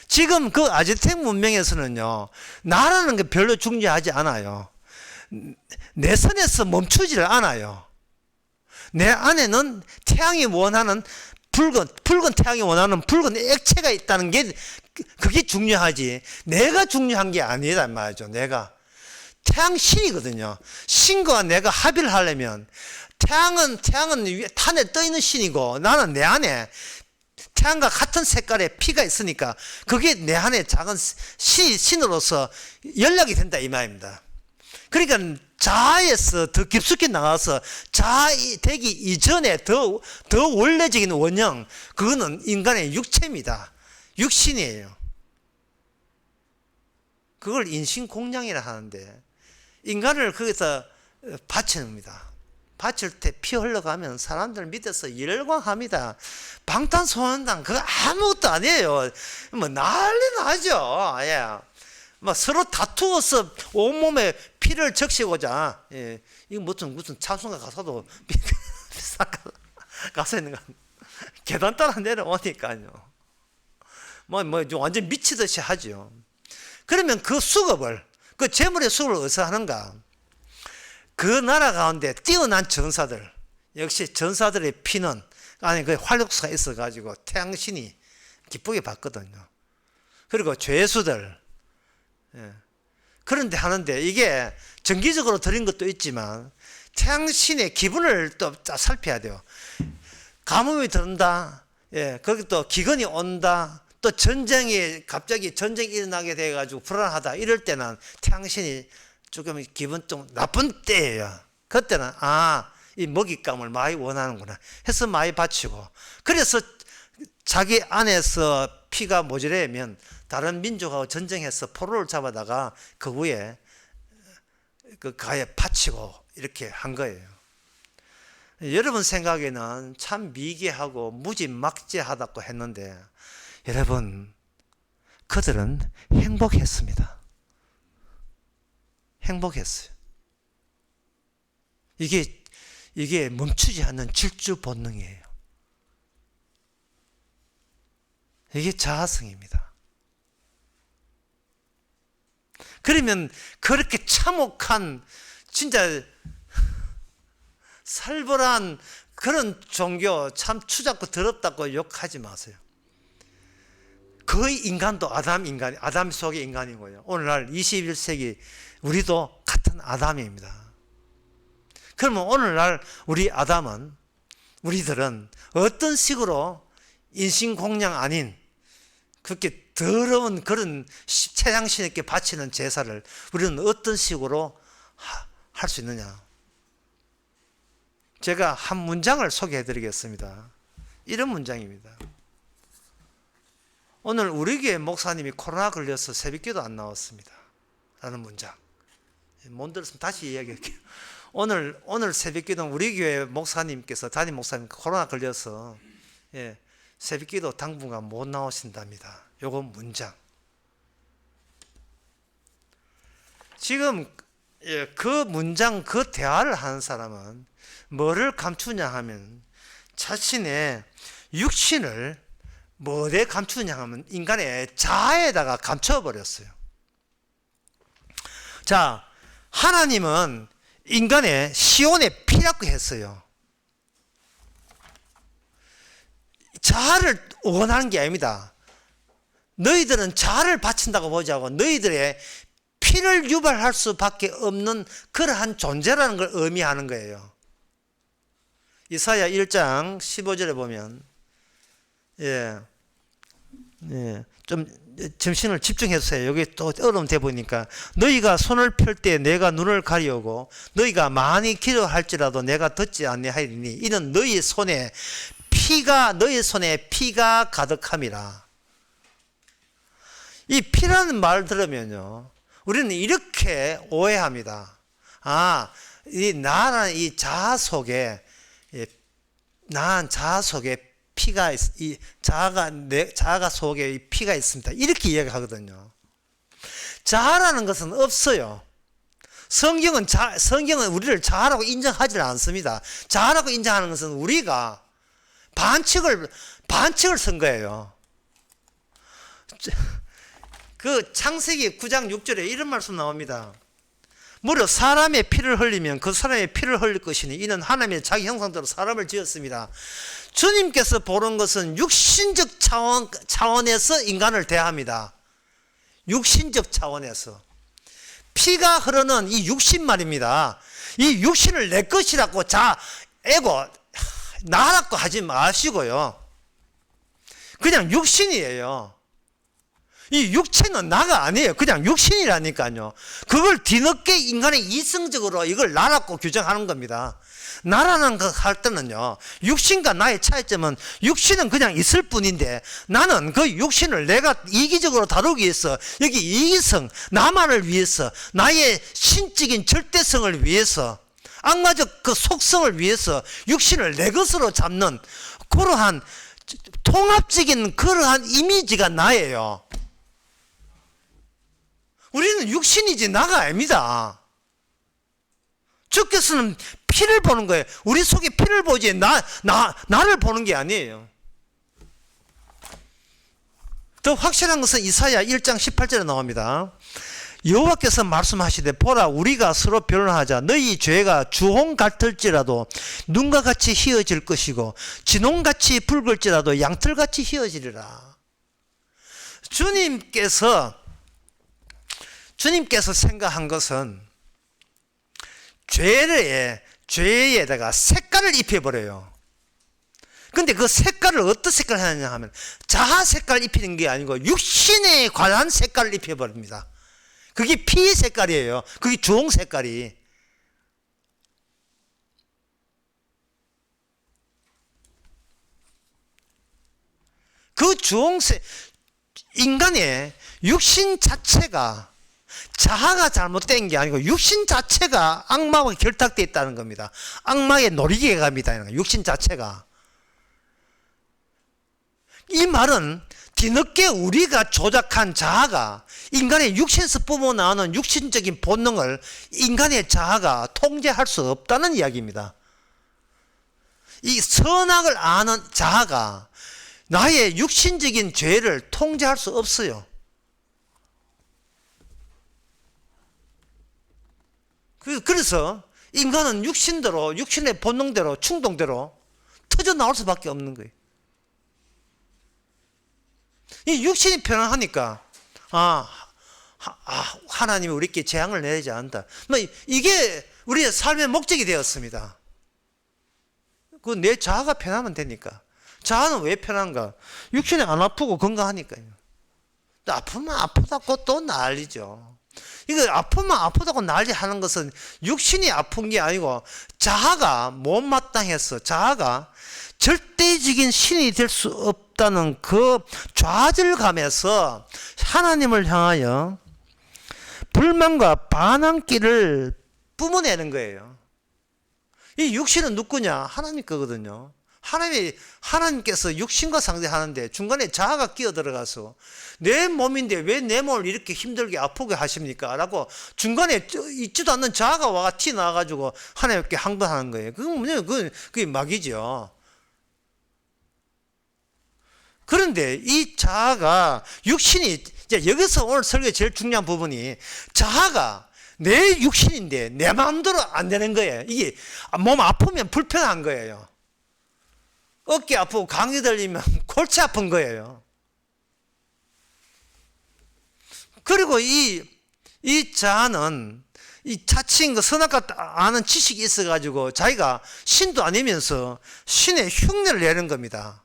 지금 그 아즈텍 문명에서는요, 나라는 게 별로 중요하지 않아요. 내 선에서 멈추지를 않아요. 내 안에는 태양이 원하는 붉은 태양이 원하는 붉은 액체가 있다는 게 그게 중요하지. 내가 중요한 게 아니란 말이죠. 내가 태양신이거든요. 신과 내가 합의를 하려면 태양은 탄에 떠 있는 신이고 나는 내 안에 태양과 같은 색깔의 피가 있으니까 그게 내 안에 작은 신으로서 연락이 된다 이 말입니다. 그러니까 자아에서 더 깊숙이 나가서 자아 되기 이전에 더 원래적인 원형, 그거는 인간의 육체입니다. 육신이에요. 그걸 인신공양이라 하는데, 인간을 거기서 바칩니다. 바칠 때 피 흘러가면 사람들 밑에서 열광합니다. 방탄소년단 그거 아무것도 아니에요. 뭐 난리 나죠. 막 서로 다투어서 온몸에 피를 적시고자. 이거 무슨 찬송가 가사도 비싼 가사 있는 거 계단 따라 내려오니까요. 뭐 완전 미치듯이 하죠. 그러면 그 수급을, 그 재물의 수급을 어디서 하는가? 그 나라 가운데 뛰어난 전사들, 역시 전사들의 피는 안에 그 활력소가 있어가지고 태양신이 기쁘게 받거든요. 그리고 죄수들, 그런데 하는데 이게 정기적으로 드린 것도 있지만 태양신의 기분을 또 살펴야 돼요. 가뭄이 든다, 거기 또 기근이 온다, 또 갑자기 전쟁이 일어나게 돼가지고 불안하다, 이럴 때는 태양신이 조금 기분 좀 나쁜 때예요. 그때는 이 먹잇감을 많이 원하는구나 해서 많이 바치고, 그래서 자기 안에서 피가 모자라면 다른 민족하고 전쟁해서 포로를 잡아다가 그 위에 그 가에 바치고 이렇게 한 거예요. 여러분 생각에는 참 미개하고 무지막지하다고 했는데, 여러분 그들은 행복했습니다. 행복했어요. 이게 멈추지 않는 질주 본능이에요. 이게 자아성입니다. 그러면 그렇게 참혹한 진짜 살벌한 그런 종교 참 추잡고 더럽다고 욕하지 마세요. 거의 인간도 아담 속의 인간이고요. 오늘날 21세기 우리도 같은 아담입니다. 그러면 오늘날 우리들은 어떤 식으로 인신공양 아닌 그렇게 더러운 그런 태양신에게 바치는 제사를 우리는 어떤 식으로 할 수 있느냐? 제가 한 문장을 소개해 드리겠습니다. 이런 문장입니다. 오늘 우리 교회 목사님이 코로나 걸려서 새벽기도 안 나왔습니다. 라는 문장. 못 들었으면 다시 이야기할게요. 오늘 새벽기도는 우리 교회 목사님께서, 담임 목사님 코로나 걸려서 새벽기도 당분간 못 나오신답니다. 요거 문장. 지금 그 문장, 그 대화를 하는 사람은 뭐를 감추냐 하면 자신의 육신을 뭐에 감추냐 하면 인간의 자아에다가 감춰버렸어요. 자, 하나님은 인간의 시온의 피라고 했어요. 자아를 원하는 게 아닙니다. 너희들은 자아를 바친다고 보자고 너희들의 피를 유발할 수밖에 없는 그러한 존재라는 걸 의미하는 거예요. 이사야 1장 15절에 보면 좀 정신을 집중해주세요. 여기 또 어려움 돼 보니까 너희가 손을 펼 때 내가 눈을 가리우고 너희가 많이 기도할지라도 내가 듣지 아니하리니 이는 너희 손에 피가 가득함이라. 이 피라는 말 들으면요 우리는 이렇게 오해합니다. 이 나라는 이 자아 속에 나한 자아 속에 피가 이 자아가 속에 이 피가 있습니다. 이렇게 이야기하거든요. 자아라는 것은 없어요. 성경은 우리를 자아라고 인정하지 않습니다. 자아라고 인정하는 것은 우리가 반칙을 쓴 거예요. 그 창세기 9장 6절에 이런 말씀 나옵니다. 무릇 사람의 피를 흘리면 그 사람의 피를 흘릴 것이니 이는 하나님의 자기 형상대로 사람을 지었습니다. 주님께서 보는 것은 육신적 차원에서 인간을 대합니다. 육신적 차원에서 피가 흐르는 이 육신 말입니다. 이 육신을 내 것이라고 나라고 하지 마시고요. 그냥 육신이에요. 이 육체는 나가 아니에요. 그냥 육신이라니까요. 그걸 뒤늦게 인간의 이성적으로 이걸 나라고 규정하는 겁니다. 나라는 거 할 때는요, 육신과 나의 차이점은 육신은 그냥 있을 뿐인데 나는 그 육신을 내가 이기적으로 다루기 위해서 여기 이기성, 나만을 위해서 나의 신적인 절대성을 위해서 악마적 그 속성을 위해서 육신을 내 것으로 잡는 그러한 통합적인 그러한 이미지가 나예요. 우리는 육신이지 나가 아닙니다. 주께서는 피를 보는 거예요. 우리 속에 피를 보지 나를 보는 게 아니에요. 더 확실한 것은 이사야 1장 18절에 나옵니다. 여호와께서 말씀하시되 보라 우리가 서로 변론하자 너희 죄가 주홍 같을지라도 눈과 같이 희어질 것이고 진홍같이 붉을지라도 양털같이 희어지리라. 주님께서 생각한 것은 죄에다가 색깔을 입혀버려요. 근데 그 색깔을 어떤 색깔을 하느냐 하면 자아 색깔 입히는 게 아니고 육신에 관한 색깔을 입혀버립니다. 그게 피의 색깔이에요. 그게 주홍 색깔이. 그 주홍색, 인간의 육신 자체가 자아가 잘못된 게 아니고 육신 자체가 악마와 결탁되어 있다는 겁니다. 악마의 놀이기가 갑니다. 육신 자체가. 이 말은 뒤늦게 우리가 조작한 자아가 인간의 육신에서 뿜어나오는 육신적인 본능을 인간의 자아가 통제할 수 없다는 이야기입니다. 이 선악을 아는 자아가 나의 육신적인 죄를 통제할 수 없어요. 그래서 인간은 육신의 본능대로, 충동대로 터져 나올 수밖에 없는 거예요. 이 육신이 편안하니까, 하나님이 우리께 재앙을 내리지 않는다. 이게 우리의 삶의 목적이 되었습니다. 그 내 자아가 편하면 되니까. 자아는 왜 편한가? 육신이 안 아프고 건강하니까요. 아프면 아프다고 또 난리죠. 이거 아프면 아프다고 난리하는 것은 육신이 아픈 게 아니고 자아가 못마땅해서 자아가 절대적인 신이 될 수 없다는 그 좌절감에서 하나님을 향하여 불만과 반항기를 뿜어내는 거예요. 이 육신은 누구냐? 하나님 거거든요. 하나님께서 육신과 상대하는데 중간에 자아가 끼어들어가서 내 몸인데 왜 내 몸을 이렇게 힘들게 아프게 하십니까? 라고 중간에 있지도 않는 자아가 와가 튀어나와가지고 하나님께 항변하는 거예요. 그게 막이죠. 그런데 이 자아가 육신이, 여기서 오늘 설교의 제일 중요한 부분이 자아가 내 육신인데 내 마음대로 안 되는 거예요. 이게 몸 아프면 불편한 거예요. 어깨 아프고 감기 들리면 골치 아픈 거예요. 그리고 이 자아는 이 자칭 그 선악과 아는 지식이 있어가지고 자기가 신도 아니면서 신의 흉내를 내는 겁니다.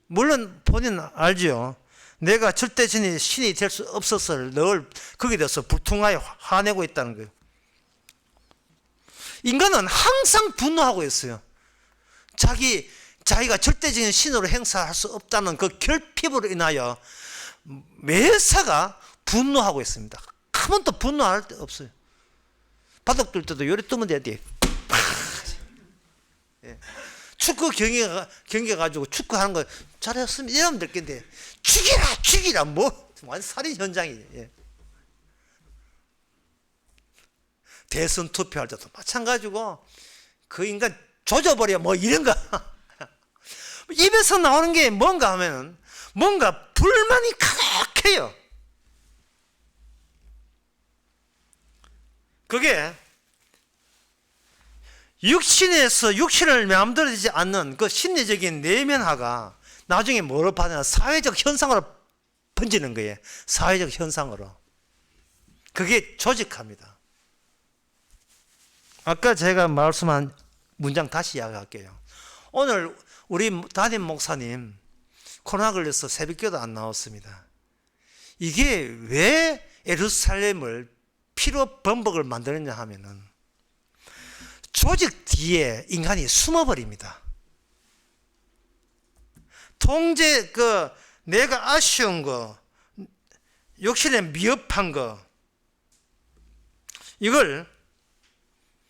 물론 본인은 알죠. 내가 절대 신이 될 수 없었을 늘 거기에 대해서 불통하게 화내고 있다는 거예요. 인간은 항상 분노하고 있어요. 자기가 절대적인 신으로 행사할 수 없다는 그 결핍으로 인하여 매사가 분노하고 있습니다. 한 번도 분노할 데 없어요. 바둑 둘 때도 요리 뜨면 돼야 돼. 예. 축구 경기 가지고 축구하는 거 잘했으면 이러면 될 건데 죽이라 뭐 완전 살인 현장이에요. 예. 대선 투표할 때도 마찬가지고 그 인간 조져버려 뭐 이런 거 입에서 나오는 게 뭔가 하면은 뭔가 불만이 가득해요. 그게 육신을 마음대로 되지 않는 그 심리적인 내면화가 나중에 뭐로 받느냐 사회적 현상으로 번지는 거예요. 사회적 현상으로. 그게 조직합니다. 아까 제가 말씀한 문장 다시 이야기할게요. 오늘 우리 담임 목사님 코로나 걸려서 새벽기도 안 나왔습니다. 이게 왜 예루살렘을 피로 범벅을 만드느냐 하면은 조직 뒤에 인간이 숨어버립니다. 통제 내가 아쉬운 거, 욕심에 미흡한 거, 이걸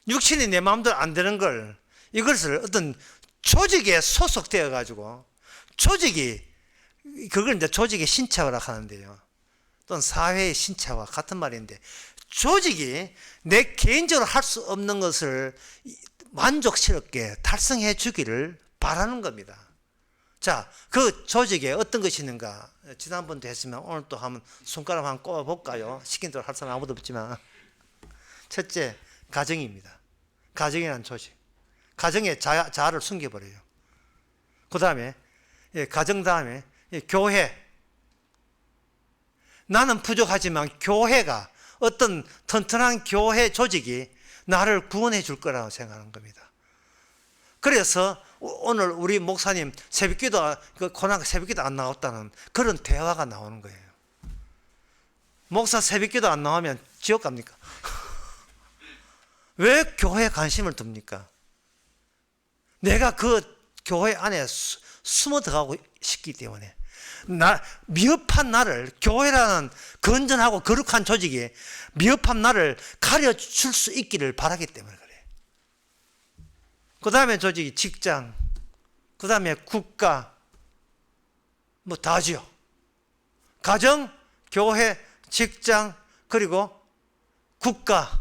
육신이 내 마음대로 안 되는 걸 이것을 어떤 조직에 소속되어 가지고 그걸 이제 조직의 신체화라 하는데요. 또는 사회의 신체화 같은 말인데 조직이 내 개인적으로 할 수 없는 것을 만족스럽게 달성해 주기를 바라는 겁니다. 자, 그 조직에 어떤 것이 있는가? 지난번도 했지만 오늘 또 한번 손가락 한번 꼽아볼까요? 시킨 대로 할 사람 아무도 없지만 첫째, 가정입니다. 가정이라는 조직. 가정에 자아를 숨겨버려요. 그 다음에 가정 다음에 교회. 나는 부족하지만 교회가 어떤 튼튼한 교회 조직이 나를 구원해 줄 거라고 생각하는 겁니다. 그래서 오늘 우리 목사님 새벽기도 코로나 새벽기도 안 나왔다는 그런 대화가 나오는 거예요. 목사 새벽기도 안 나오면 지옥 갑니까? 왜 교회에 관심을 둡니까? 내가 그 교회 안에 숨어 들어가고 싶기 때문에 미흡한 나를 교회라는 건전하고 거룩한 조직이 미흡한 나를 가려줄 수 있기를 바라기 때문에 그래. 그 다음에 조직이 직장, 그 다음에 국가, 뭐 다지요. 가정, 교회, 직장, 그리고 국가.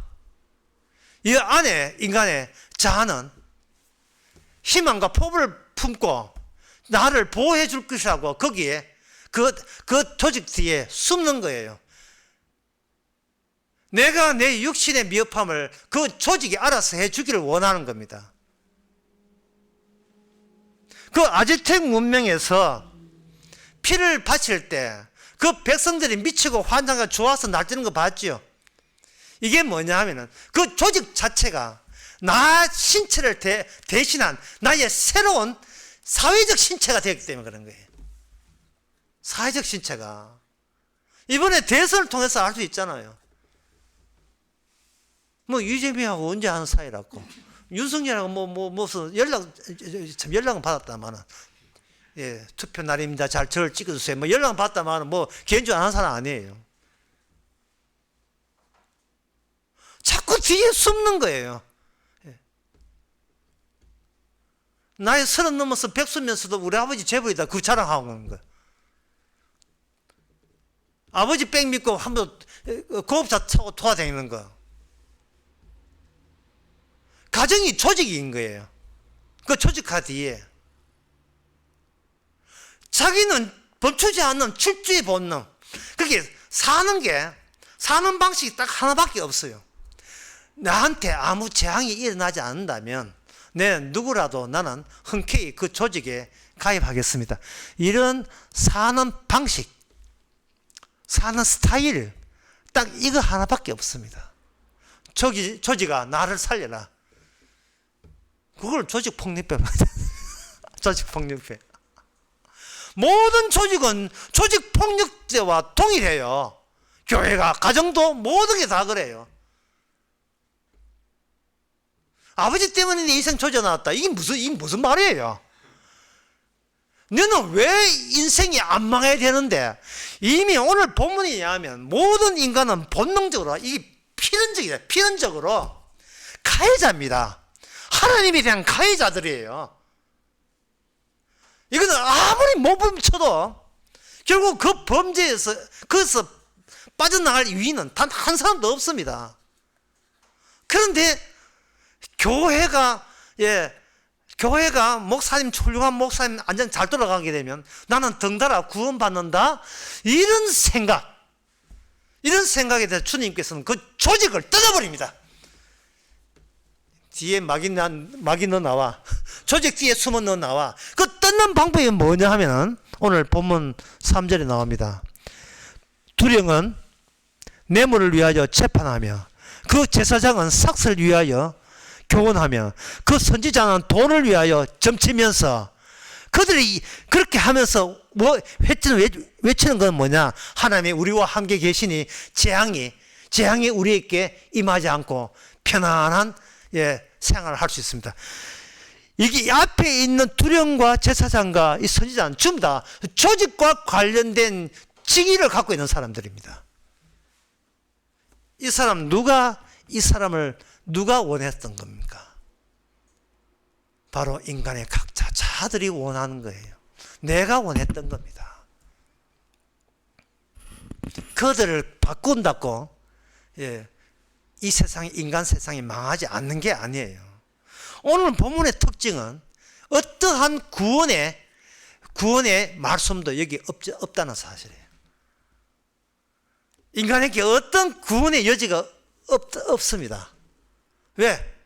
이 안에 인간의 자아는 희망과 포부를 품고 나를 보호해 줄 것이라고 거기에 그 조직 뒤에 숨는 거예요. 내가 내 육신의 미흡함을 그 조직이 알아서 해 주기를 원하는 겁니다. 그 아즈텍 문명에서 피를 바칠 때 그 백성들이 미치고 환장하고 좋아서 날뛰는 거 봤죠? 이게 뭐냐 하면은 그 조직 자체가 나 신체를 대신한 나의 새로운 사회적 신체가 되었기 때문에 그런 거예요. 사회적 신체가. 이번에 대선을 통해서 알 수 있잖아요. 뭐 유재미하고 언제 하는 사이라고. 윤석열하고 무슨 연락은 받았다마는 예, 투표 날입니다. 저를 찍어주세요. 뭐 연락은 받았다마는 뭐 개인적으로 안 하는 사람 아니에요. 자꾸 뒤에 숨는 거예요. 나이 30 넘어서 백수면서도 우리 아버지 재벌이다. 그 자랑하고 있는 거야. 아버지 백 믿고 한번 고급차 타고 돌아다니는 거. 가정이 조직인 거예요. 그 조직화 뒤에. 자기는 멈추지 않는 출주의 본능. 그게 사는 게 사는 방식이 딱 하나밖에 없어요. 나한테 아무 재앙이 일어나지 않는다면 누구라도 나는 흔쾌히 그 조직에 가입하겠습니다. 이런 사는 방식, 사는 스타일, 딱 이거 하나밖에 없습니다. 조직아 나를 살려라. 그걸 조직 폭력배 맞아. 조직 폭력배. 모든 조직은 조직 폭력죄와 동일해요. 교회가, 가정도 모든 게 다 그래요. 아버지 때문에 내 인생 조져놨다. 이게 무슨 말이에요? 너는 왜 인생이 안 망해야 되는데? 이미 오늘 본문에 의하면 모든 인간은 본능적으로, 이게 필연적으로 가해자입니다. 하나님에 대한 가해자들이에요. 이거는 아무리 못 멈춰도 결국 그 범죄에서, 거기서 빠져나갈 위인은 단 한 사람도 없습니다. 그런데 교회가 목사님, 훌륭한 목사님 안전 잘 돌아가게 되면 나는 덩달아 구원받는다. 이런 생각에 대해서 주님께서는 그 조직을 뜯어버립니다. 뒤에 막이 너 나와. 조직 뒤에 숨어 너 나와. 그 뜯는 방법이 뭐냐 하면은 오늘 본문 3절에 나옵니다. 두령은 뇌물을 위하여 재판하며 그 제사장은 삭슬을 위하여 교훈하며 그 선지자는 돈을 위하여 점치면서, 그들이 그렇게 하면서 외치는 건 뭐냐? 하나님이 우리와 함께 계시니 재앙이 우리에게 임하지 않고 편안한 생활을 할 수 있습니다. 이게 앞에 있는 두령과 제사장과 이 선지자는 전부 다 조직과 관련된 직위를 갖고 있는 사람들입니다. 이 사람을 누가 원했던 겁니까? 바로 인간의 각자, 자들이 원하는 거예요. 내가 원했던 겁니다. 그들을 바꾼다고 이 세상이, 인간 세상이 망하지 않는 게 아니에요. 오늘 본문의 특징은 어떠한 구원의 말씀도 여기 없다는 사실이에요. 인간에게 어떤 구원의 여지가 없습니다. 왜?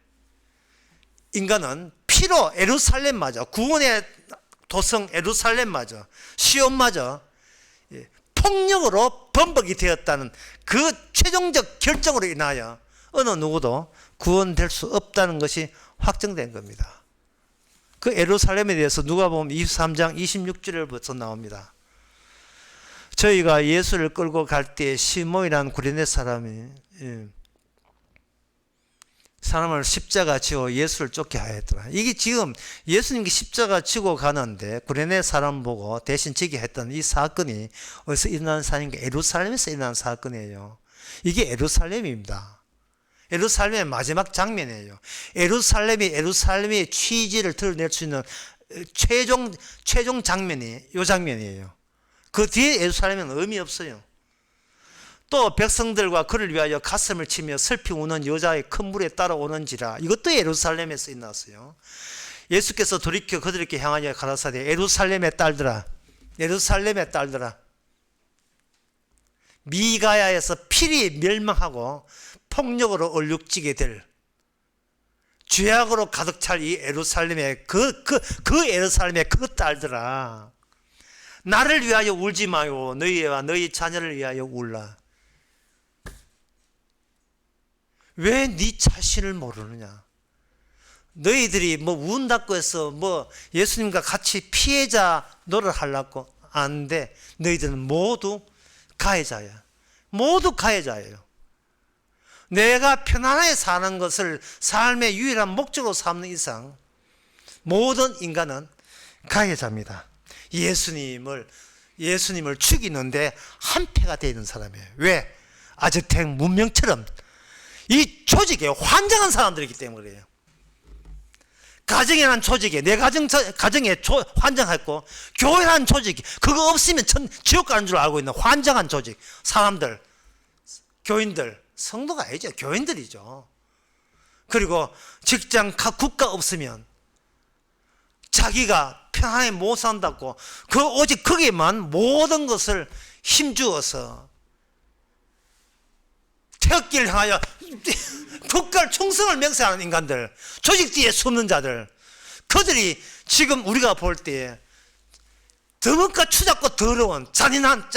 인간은 피로 예루살렘마저, 구원의 도성 예루살렘마저, 시온마저 폭력으로 범벅이 되었다는 그 최종적 결정으로 인하여 어느 누구도 구원될 수 없다는 것이 확정된 겁니다. 그 예루살렘에 대해서 누가복음 23장 26절부터 나옵니다. 저희가 예수를 끌고 갈 때 시몬이라는 구레네 사람을 십자가 지고 예수를 쫓게 하였더라. 이게 지금 예수님께 십자가 지고 가는데 구레네 사람 보고 대신 지게 했던 이 사건이 어디서 일어난 사건인가? 예루살렘에서 일어난 사건이에요. 이게 예루살렘입니다. 예루살렘의 마지막 장면이에요. 예루살렘의 취지를 드러낼 수 있는 최종 장면이 이 장면이에요. 그 뒤에 예루살렘은 의미 없어요. 또 백성들과 그를 위하여 가슴을 치며 슬피 우는 여자의 큰 물에 따라오는지라. 이것도 예루살렘에서 일어났어요. 예수께서 돌이켜 그들에게 향하여 가라사대 예루살렘의 딸들아, 예루살렘의 딸들아, 미가야에서 필히 멸망하고 폭력으로 얼룩지게 될 죄악으로 가득 찰 이 예루살렘의 그 예루살렘의 그 딸들아, 나를 위하여 울지 마요. 너희와 너희 자녀를 위하여 울라. 왜 네 자신을 모르느냐? 너희들이 운다고 해서 예수님과 같이 피해자 노릇하려고 안 돼. 너희들은 모두 가해자야. 모두 가해자예요. 내가 편안하게 사는 것을 삶의 유일한 목적으로 삼는 이상 모든 인간은 가해자입니다. 예수님을 죽이는데 한패가 되어 있는 사람이에요. 왜? 아즈텍 문명처럼 이 조직에 환장한 사람들이기 때문에 그래요. 가정이라는 조직에, 내 가정에 환장했고, 교회라는 조직이, 그거 없으면 지옥 가는 줄 알고 있는 환장한 조직, 사람들, 교인들, 성도가 아니죠. 교인들이죠. 그리고 직장, 국가 없으면 자기가 편안히 못 산다고 오직 거기에만 모든 것을 힘주어서 태극기를 향하여 국가를 충성을 맹세하는 인간들, 조직 뒤에 숨는 자들, 그들이 지금 우리가 볼 때에 더문과 추잡고 더러운 잔인한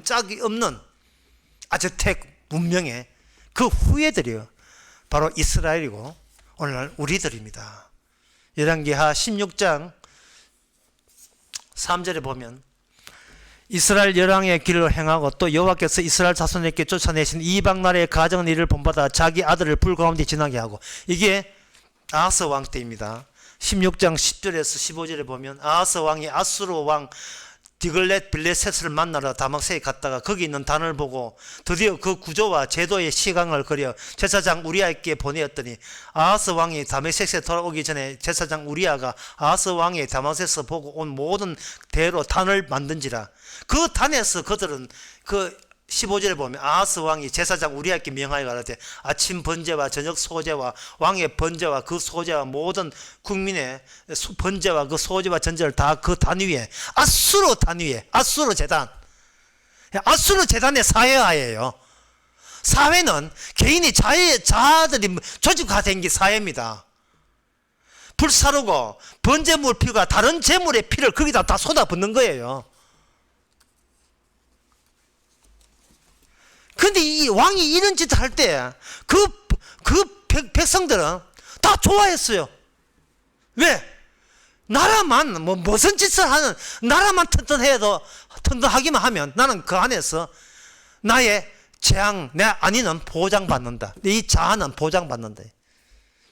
짝이 없는 아즈텍 문명의 그 후예들이요, 바로 이스라엘이고 오늘날 우리들입니다. 열왕기하 16장 3절에 보면 이스라엘 열왕의 길을 행하고 또 여호와께서 이스라엘 자손에게 쫓아내신 이방 나라의 가정은 이를 본받아 자기 아들을 불 가운데 지나게 하고, 이게 아하스 왕 때입니다. 16장 10절에서 15절에 보면 아하스 왕이 아수르 왕 디글렛 빌레셋을 만나러 다막섹에 갔다가 거기 있는 단을 보고 드디어 그 구조와 제도의 시강을 그려 제사장 우리아에게 보내었더니, 아하스 왕이 다막섹에 돌아오기 전에 제사장 우리아가 아하스 왕이 다막섹에서 보고 온 모든 대로 단을 만든지라. 그 단에서 그들은 그 15절에 보면 아하스 왕이 제사장 우리아에게 명하여 가라되 아침 번제와 저녁 소제와 왕의 번제와 그 소제와 모든 국민의 번제와 그 소제와 전제를 다 그 단 위에, 아수르 단 위에, 아수르 재단, 아수르 재단의 사회화예요. 사회는 개인이 자아들이 조직화된 게 사회입니다. 불사르고 번제물 피가 다른 제물의 피를 거기다 다 쏟아붓는 거예요. 근데 이 왕이 이런 짓을 할 때 백성들은 다 좋아했어요. 왜? 나라만 무슨 짓을 하는, 나라만 튼튼하기만 하면 나는 그 안에서 나의 재앙, 내 안위는 보장받는다. 이 자아는 보장받는다.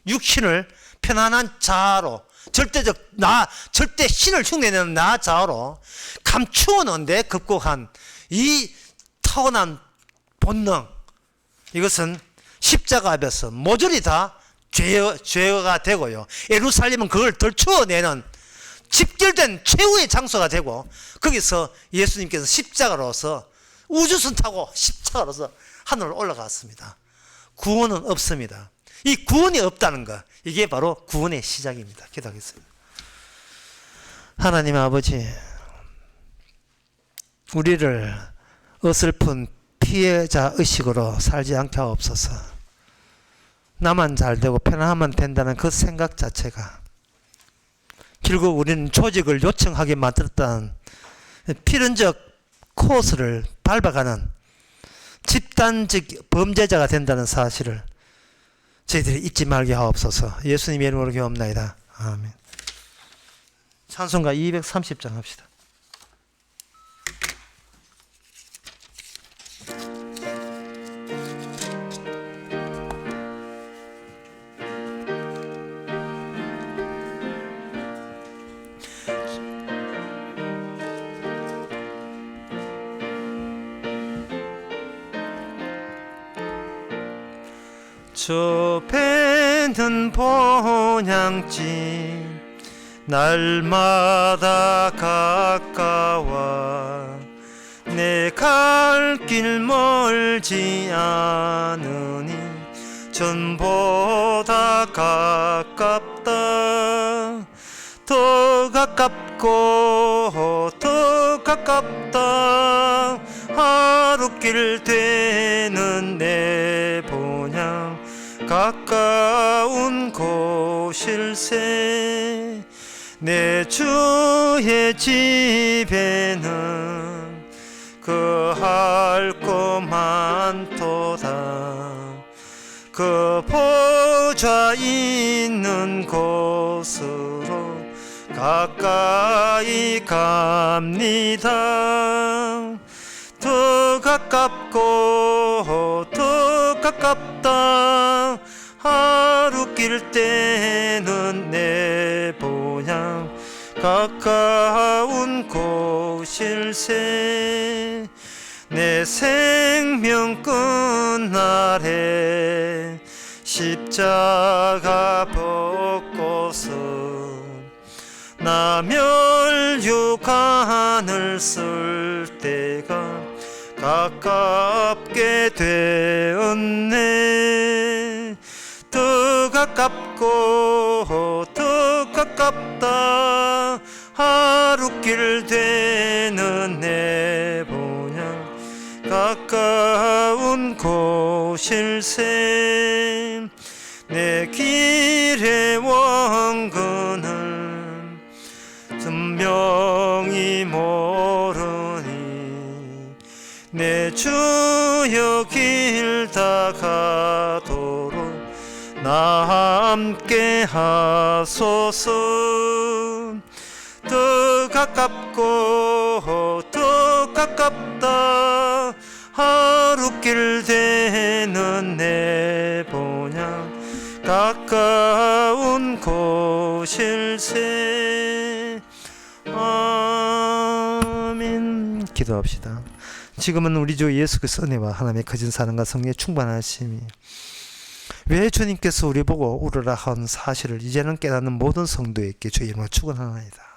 육신을 편안한 자아로, 절대 신을 흉내내는 나 자아로 감추어 놓은데 극복한 이 타고난 본능, 이것은 십자가 앞에서 모조리 다 죄가 되고요, 예루살렘은 그걸 덜추어내는 집결된 최후의 장소가 되고, 거기서 예수님께서 십자가로서 우주선 타고 십자가로서 하늘로 올라갔습니다. 구원은 없습니다. 이 구원이 없다는 것, 이게 바로 구원의 시작입니다. 기도하겠습니다. 하나님 아버지, 우리를 어설픈 피해자 의식으로 살지 않게 하옵소서. 나만 잘되고 편안하면 된다는 그 생각 자체가 결국 우리는 조직을 요청하게 만들었다는 필연적 코스를 밟아가는 집단적 범죄자가 된다는 사실을 저희들이 잊지 말게 하옵소서. 예수님의 이름으로 기도합나이다. 아멘. 찬송가 230장 합시다. 좁에는 본향지 날마다 가까워 내 갈 길 멀지 않으니 전보다 가깝다. 더 가깝고 더 가깝다. 하루길 되는 내 본향 가까운 곳일세. 내 주의 집에는 그할 것 많도다. 그 보좌 있는 곳으로 가까이 갑니다. 더 가깝고 더 가깝다. 하루길 때는 내 본향 가까운 곳일세. 내 생명 끝날에 십자가 벗고서 나 멸류관을 쓸 때가 가깝게 되었네. 더 가깝고 더 가깝다. 하루길 되는 내 본향 가까운 곳일세 내 길의 원근을 분명히 모르니 내 주여 길 다가도록 나 함께 하소서. 더 가깝고 더 가깝다 하루길 되는 내 본향 가까운 곳일세. 아멘. 기도합시다. 지금은 우리 주 예수 그리스도의 은혜와 하나님의 거진 사랑과 성령의 충만하심이 왜 주님께서 우리 보고 울으라 한 사실을 이제는 깨닫는 모든 성도에게 주의 이름으로 축원하나이다.